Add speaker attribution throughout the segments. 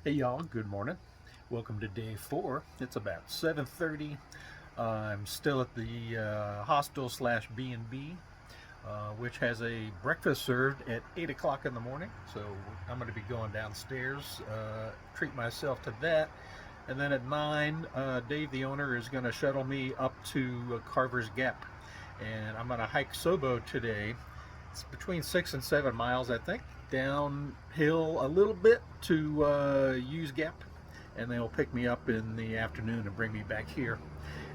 Speaker 1: Hey y'all, good morning. Welcome to day 4. It's about 7:30. I'm still at the hostel slash B&B, which has a breakfast served at 8 o'clock in the morning. So I'm going to be going downstairs, treat myself to that. And then at 9, Dave, the owner, is going to shuttle me up to Carver's Gap. And I'm going to hike SOBO today. It's between 6 and 7 miles, I think, downhill a little bit to Hughes Gap, and they'll pick me up in the afternoon and bring me back here.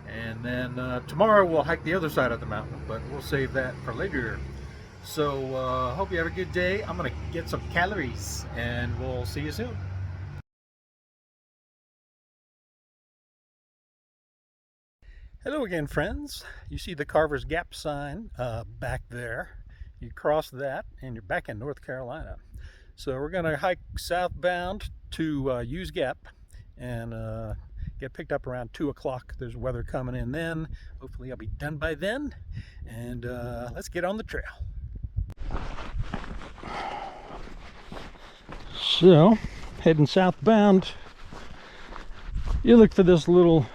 Speaker 1: And then tomorrow we'll hike the other side of the mountain, but we'll save that for later. So hope you have a good day. I'm gonna get some calories, and we'll see you soon. Hello again, friends. You see the Carver's Gap sign back there. You cross that and you're back in North Carolina. So we're going to hike southbound to Hughes Gap and get picked up around 2 o'clock. There's weather coming in then. Hopefully I'll be done by then. And let's get on the trail. So, heading southbound, you look for this little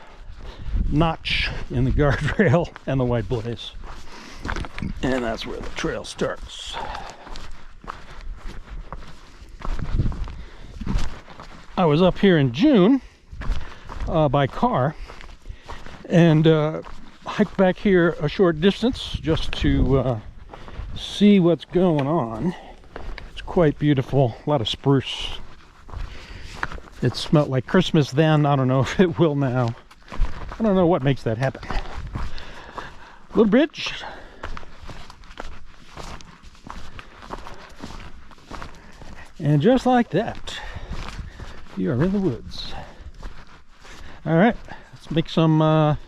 Speaker 1: notch in the guardrail and the white blaze. And that's where the trail starts. I was up here in June by car and hiked back here a short distance just to see what's going on. It's quite beautiful, a lot of spruce. It smelled like Christmas then. I don't know if it will now. I don't know what makes that happen. Little bridge. And just like that, you are in the woods. All right, let's make some miles.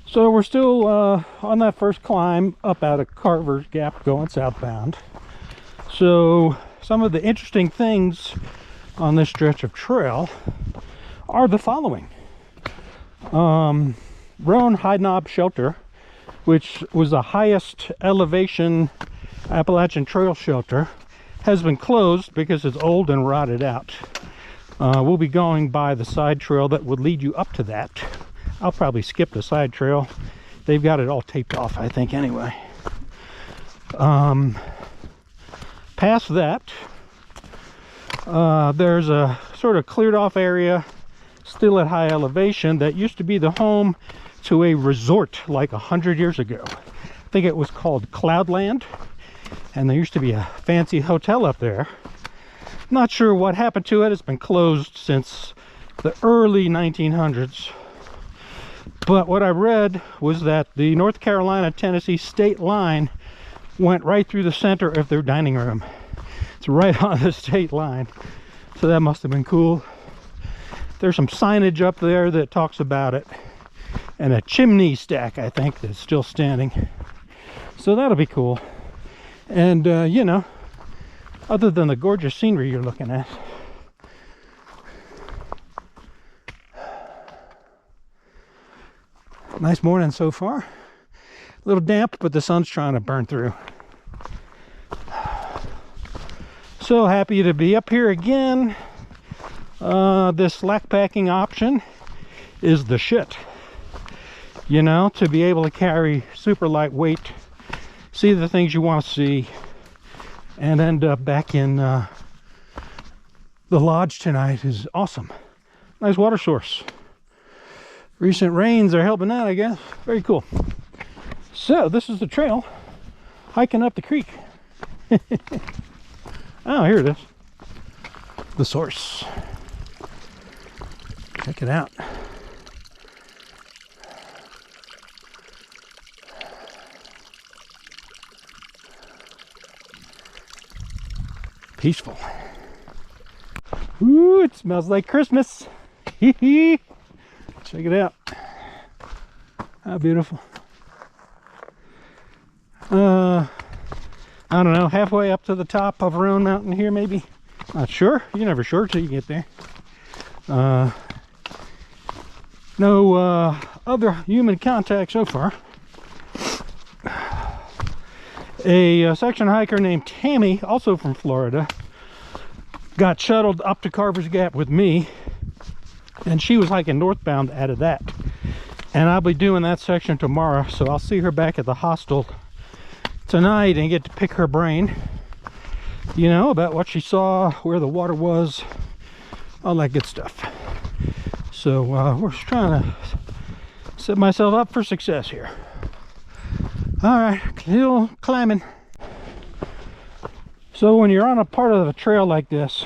Speaker 1: So we're still on that first climb up out of Carver's Gap going southbound. So some of the interesting things on this stretch of trail are the following. Roan High Knob Shelter, which was the highest elevation Appalachian trail shelter, has been closed because it's old and rotted out. We'll be going by the side trail that would lead you up to that. I'll probably skip the side trail. They've got it all taped off, I think, anyway. Past that, there's a sort of cleared off area still at high elevation that used to be the home to a resort like 100 years ago. I think it was called Cloudland, and there used to be a fancy hotel up there. Not sure what happened to it. It's been closed since the early 1900s. But what I read was that the North Carolina-Tennessee state line went right through the center of their dining room. It's right on the state line. So that must have been cool.
Speaker 2: There's some signage up there that talks about it, and a chimney stack, I think, that's still standing. So that'll be cool. And you know, other than the gorgeous scenery you're looking at, nice morning so far. A little damp, but the sun's trying to burn through. So happy to be up here again. This slack packing option is the shit. You know, to be able to carry super lightweight, see the things you want to see, and end up back in the lodge tonight is awesome. Nice water source. Recent rains are helping out, I guess. Very cool. So this is the trail hiking up the creek. Oh, here it is. The source. Check it out. Peaceful. Ooh, it smells like Christmas. Check it out. How beautiful. I don't know, halfway up to the top of Roan Mountain here, maybe. Not sure. You're never sure till you get there. No other human contact so far. A section hiker named Tammy, also from Florida, got shuttled up to Carver's Gap with me, and she was hiking northbound out of that. And I'll be doing that section tomorrow, so I'll see her back at the hostel tonight and get to pick her brain, you know, about what she saw, where the water was, all that good stuff. So we're just trying to set myself up for success here. All right, still climbing. So when you're on a part of a trail like this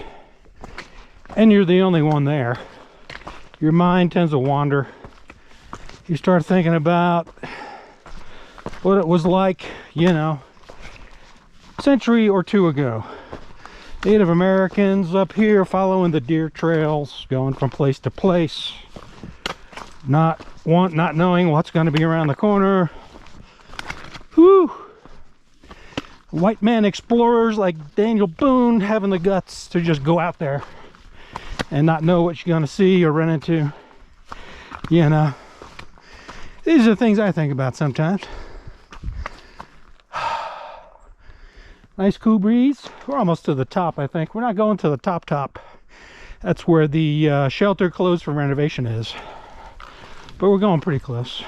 Speaker 2: and you're the only one there, your mind tends to wander. You start thinking about what it was like, you know, a century or two ago. Native Americans up here following the deer trails, going from place to place, not knowing what's going to be around the corner. Whew. White man explorers like Daniel Boone having the guts to just go out there and not know what you're going to see or run into. You know, these are the things I think about sometimes. Nice cool breeze. We're almost to the top, I think. We're not going to the top. That's where the shelter closed for renovation is. But we're going pretty close.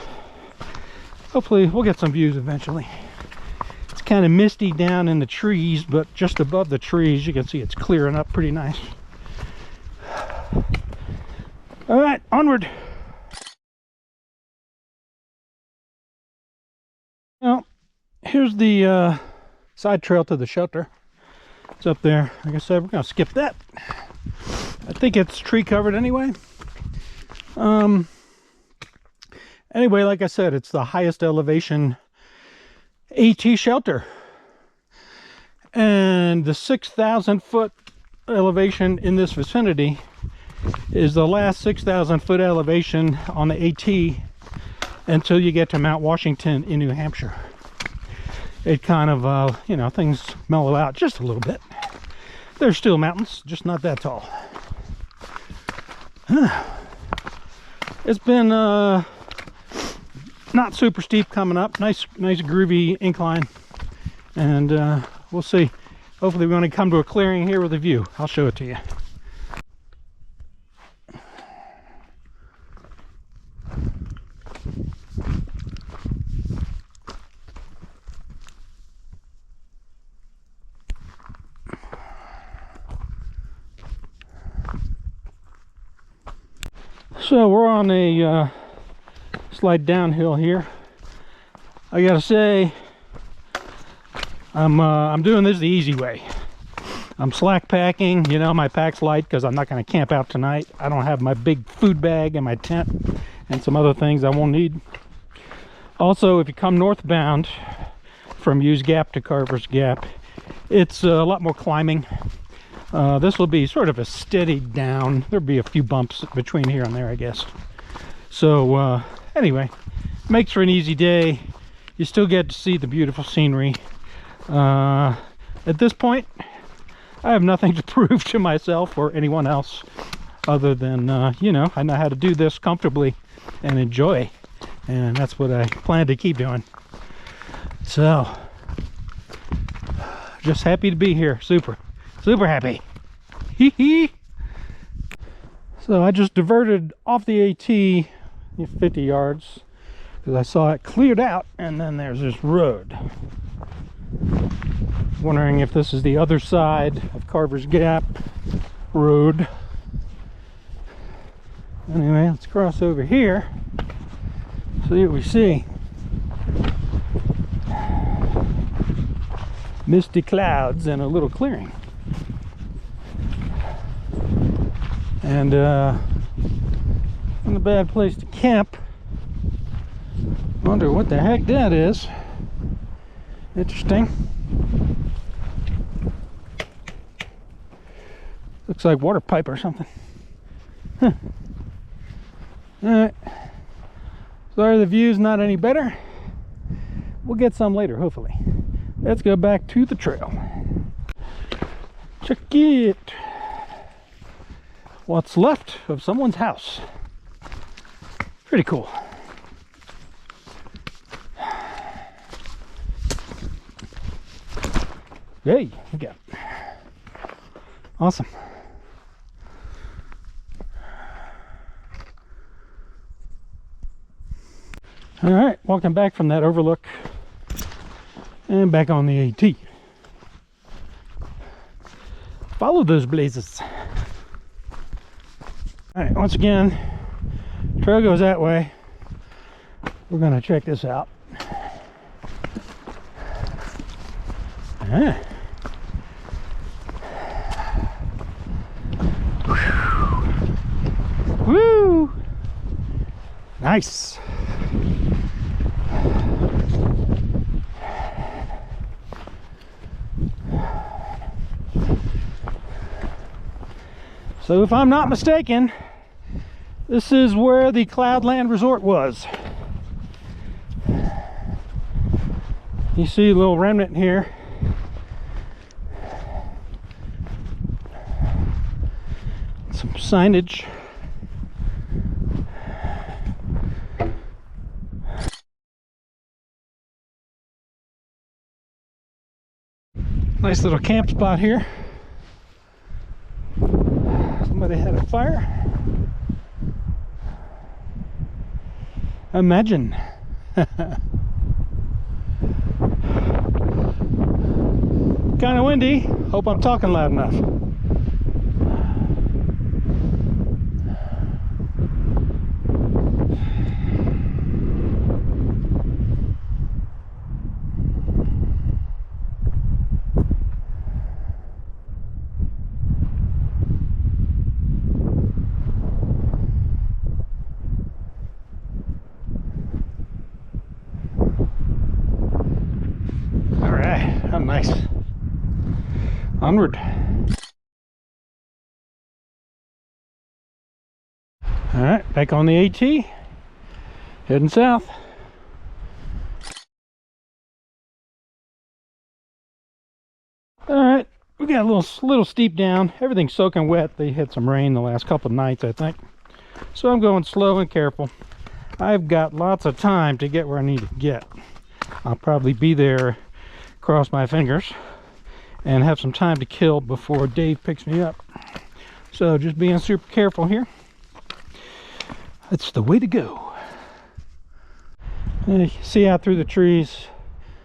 Speaker 2: Hopefully we'll get some views eventually. It's kind of misty down in the trees, but just above the trees you can see it's clearing up pretty nice. All right, onward. Well, here's the side trail to the shelter. It's up there. Like I said, we're gonna skip that. I think it's tree covered anyway. Anyway, like I said, it's the highest elevation AT shelter, and the 6,000 foot elevation in this vicinity is the last 6,000 foot elevation on the AT until you get to Mount Washington in New Hampshire. It kind of, you know, things mellow out just a little bit. There's still mountains, just not that tall. It's been not super steep coming up. Nice groovy incline, and we'll see. Hopefully we're going to come to a clearing here with a view. I'll show it to you. So we're on a slight downhill here. I gotta say, I'm doing this the easy way. I'm slack packing. You know, my pack's light because I'm not going to camp out tonight. I don't have my big food bag and my tent and some other things I won't need. Also, if you come northbound from Hughes Gap to Carver's Gap, it's a lot more climbing. This will be sort of a steady down. There'll be a few bumps between here and there, I guess. So anyway, makes for an easy day. You still get to see the beautiful scenery. At this point, I have nothing to prove to myself or anyone else other than, you know, I know how to do this comfortably and enjoy. And that's what I plan to keep doing. So, just happy to be here. Super happy. Hee hee. So I just diverted off the AT 50 yards because I saw it cleared out, and then there's this road. Wondering if this is the other side of Carver's Gap Road. Anyway, let's cross over here, see what we see. Misty clouds and a little clearing. And not a bad place to camp. Wonder what the heck that is. Interesting. Looks like water pipe or something. Huh. Alright. Sorry the view's not any better. We'll get some later, hopefully. Let's go back to the trail. Check it. What's left of someone's house. Pretty cool. Hey, look at it. Awesome. All right, walking back from that overlook and back on the AT. Follow those blazes. All right, once again, trail goes that way. We're gonna check this out. Ah. Woo! Nice. So if I'm not mistaken, this is where the Cloudland Resort was. You see a little remnant here. Some signage. Nice little camp spot here. Somebody had a fire. Imagine. Kind of windy. Hope I'm talking loud enough. Oh, nice. Onward. All right, back on the AT, heading south. All right, we got a little steep down. Everything's soaking wet. They had some rain the last couple of nights, I think. So I'm going slow and careful. I've got lots of time to get where I need to get. I'll probably be there, cross my fingers, and have some time to kill before Dave picks me up. So just being super careful here. That's the way to go. And you can see out through the trees,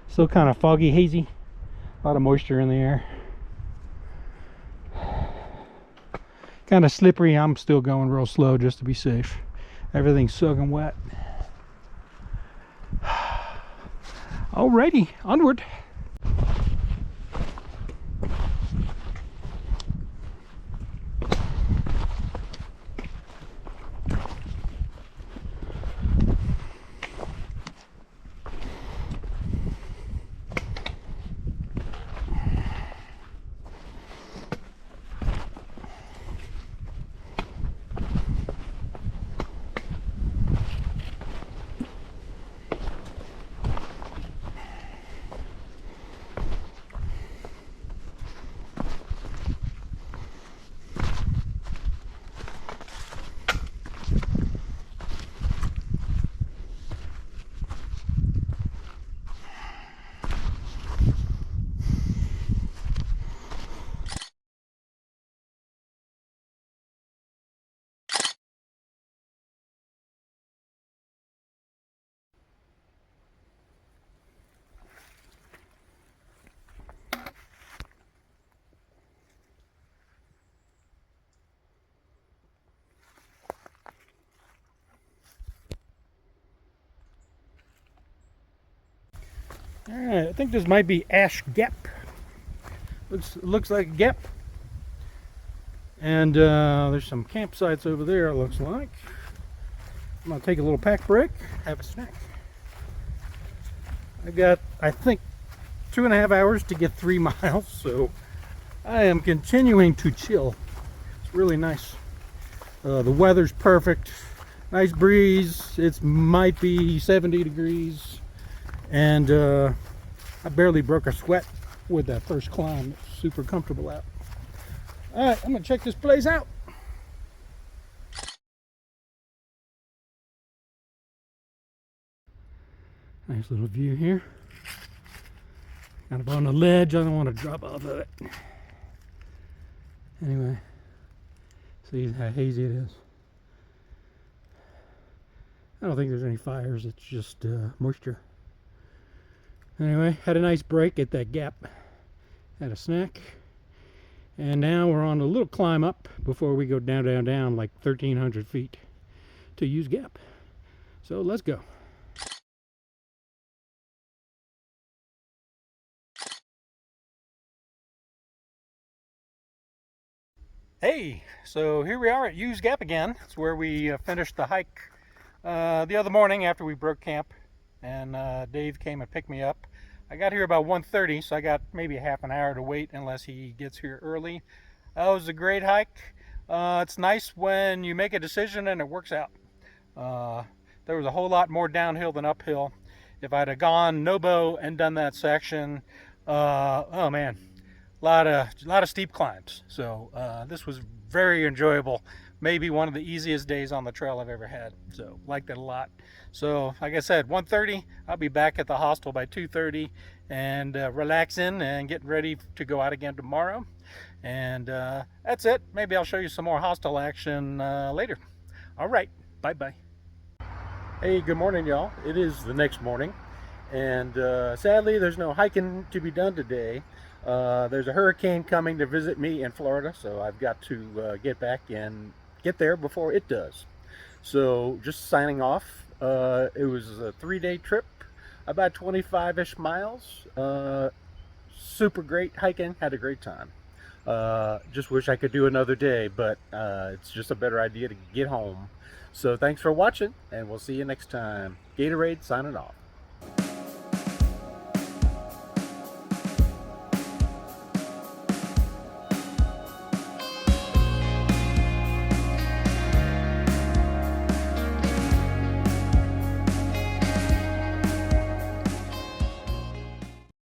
Speaker 2: still kind of foggy, hazy. A lot of moisture in the air. Kind of slippery. I'm still going real slow just to be safe. Everything's soaking wet. Alrighty, onward. Alright, I think this might be Ash Gap. Looks like a gap. And there's some campsites over there, it looks like. I'm going to take a little pack break, have a snack. I got, I think, 2.5 hours to get 3 miles, so I am continuing to chill. It's really nice. The weather's perfect. Nice breeze. It might be 70 degrees. And I barely broke a sweat with that first climb. It's super comfortable out. Alright, I'm going to check this place out. Nice little view here. Kind of on the ledge. I don't want to drop off of it. Anyway, see how hazy it is. I don't think there's any fires. It's just moisture. Anyway, had a nice break at that gap. Had a snack. And now we're on a little climb up before we go down like 1,300 feet to Hughes Gap. So let's go. Hey, so here we are at Hughes Gap again. It's where we finished the hike the other morning after we broke camp, and Dave came and picked me up. I got here about 1:30, so I got maybe a half an hour to wait unless he gets here early. That was a great hike. It's nice when you make a decision and it works out. There was a whole lot more downhill than uphill. If I'd have gone SOBO and done that section, oh man, a lot of steep climbs. So this was very enjoyable. Maybe one of the easiest days on the trail I've ever had. So liked it a lot. So like I said, 1:30, I'll be back at the hostel by 2:30 and relaxing and getting ready to go out again tomorrow. And that's it. Maybe I'll show you some more hostel action later. All right, bye-bye. Hey, good morning, y'all. It is the next morning, and sadly there's no hiking to be done today. There's a hurricane coming to visit me in Florida, so I've got to get back and get there before it does. So just signing off. It was a 3-day trip, about 25-ish miles. Super great hiking, had a great time. Just wish I could do another day, but it's just a better idea to get home. So thanks for watching, and we'll see you next time. Gatorade signing off.